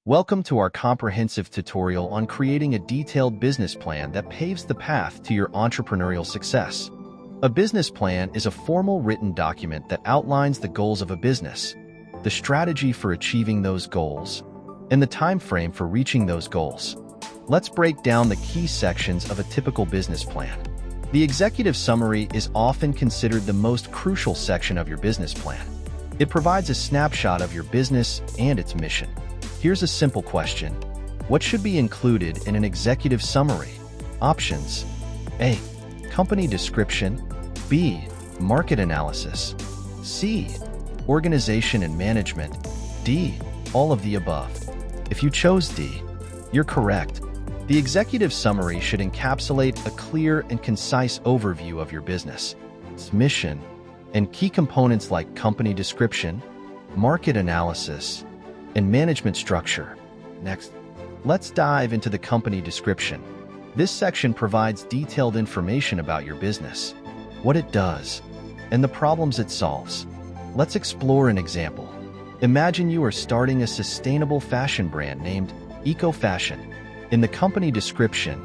Welcome to our comprehensive tutorial on creating a detailed business plan that paves the path to your entrepreneurial success. A business plan is a formal written document that outlines the goals of a business, the strategy for achieving those goals, and the time frame for reaching those goals. Let's break down the key sections of a typical business plan. The executive summary is often considered the most crucial section of your business plan. It provides a snapshot of your business and its mission. Here's a simple question. What should be included in an executive summary? Options: A. Company description. B. Market analysis. C. Organization and management. D. All of the above. If you chose D, you're correct. The executive summary should encapsulate a clear and concise overview of your business, its mission, and key components like company description, market analysis, and management structure. Next, let's dive into the company description. This section provides detailed information about your business, what it does, and the problems it solves. Let's explore an example. Imagine you are starting a sustainable fashion brand named Eco Fashion. In the company description,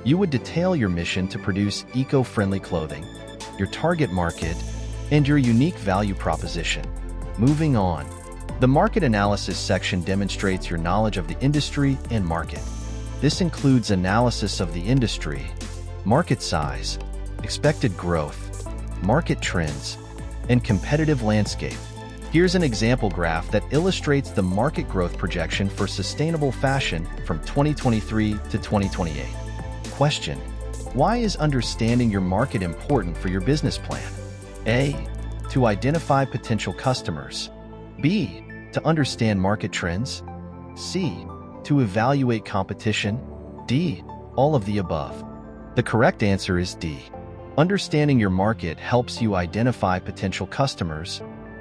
you would detail your mission to produce eco-friendly clothing, your target market, and your unique value proposition. Moving on, the market analysis section demonstrates your knowledge of the industry and market. This includes analysis of the industry, market size, expected growth, market trends, and competitive landscape. Here's an example graph that illustrates the market growth projection for sustainable fashion from 2023 to 2028. Question: why is understanding your market important for your business plan? A. To identify potential customers. B. To understand market trends. C. To evaluate competition. D. All of the above. The correct answer is D. Understanding your market helps you identify potential customers,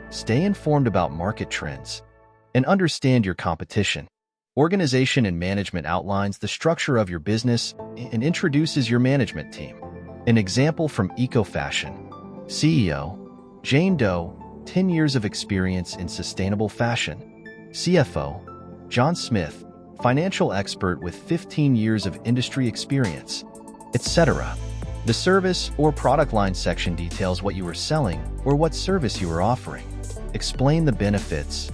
stay informed about market trends, and understand your competition. Organization and management outlines the structure of your business and introduces your management team. An example from Eco Fashion. CEO: Jane Doe, 10 years of experience in sustainable fashion. CFO: John Smith, financial expert with 15 years of industry experience, etc. The service or product line section details what you are selling or what service you are offering. Explain the benefits,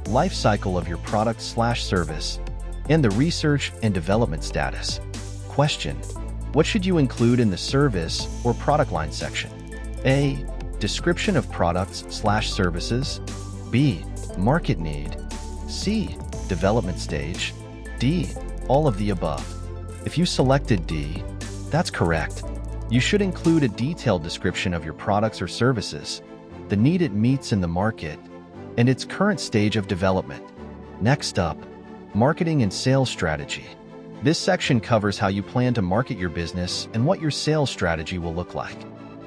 life cycle of your product/service, and the research and development status. Question: what should you include in the service or product line section? A. Description of products/services. B. Market need. C. Development stage. D. All of the above. If you selected D, that's correct. You should include a detailed description of your products or services, the need it meets in the market, and its current stage of development. Next up, marketing and sales strategy. This section covers how you plan to market your business and what your sales strategy will look like.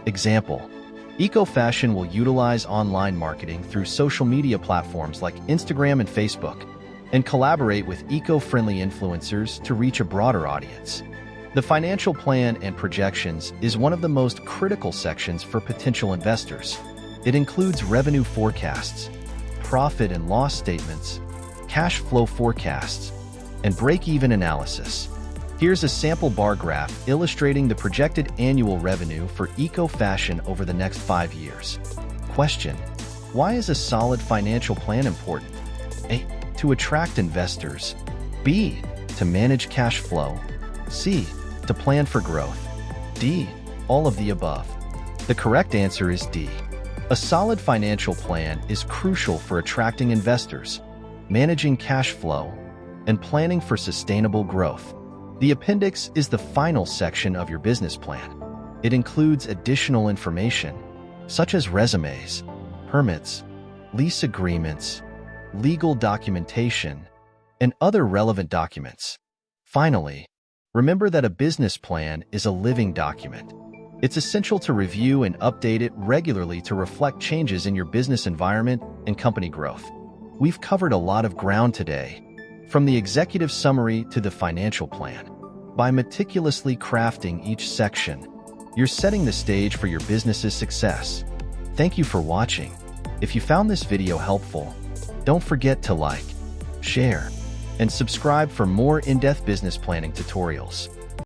Example: Eco Fashion will utilize online marketing through social media platforms like Instagram and Facebook, and collaborate with eco-friendly influencers to reach a broader audience. The financial plan and projections is one of the most critical sections for potential investors. It includes revenue forecasts, profit and loss statements, cash flow forecasts, and break-even analysis. Here's a sample bar graph illustrating the projected annual revenue for Eco Fashion over the next 5 years. Question: why is a solid financial plan important? A. To attract investors. B. To manage cash flow. C. To plan for growth. D. All of the above. The correct answer is D. A solid financial plan is crucial for attracting investors, managing cash flow, and planning for sustainable growth. The appendix is the final section of your business plan. It includes additional information, such as resumes, permits, lease agreements, legal documentation, and other relevant documents. Finally, remember that a business plan is a living document. It's essential to review and update it regularly to reflect changes in your business environment and company growth. We've covered a lot of ground today, from the executive summary to the financial plan. By meticulously crafting each section, you're setting the stage for your business's success. Thank you for watching. If you found this video helpful, don't forget to like, share, and subscribe for more in-depth business planning tutorials.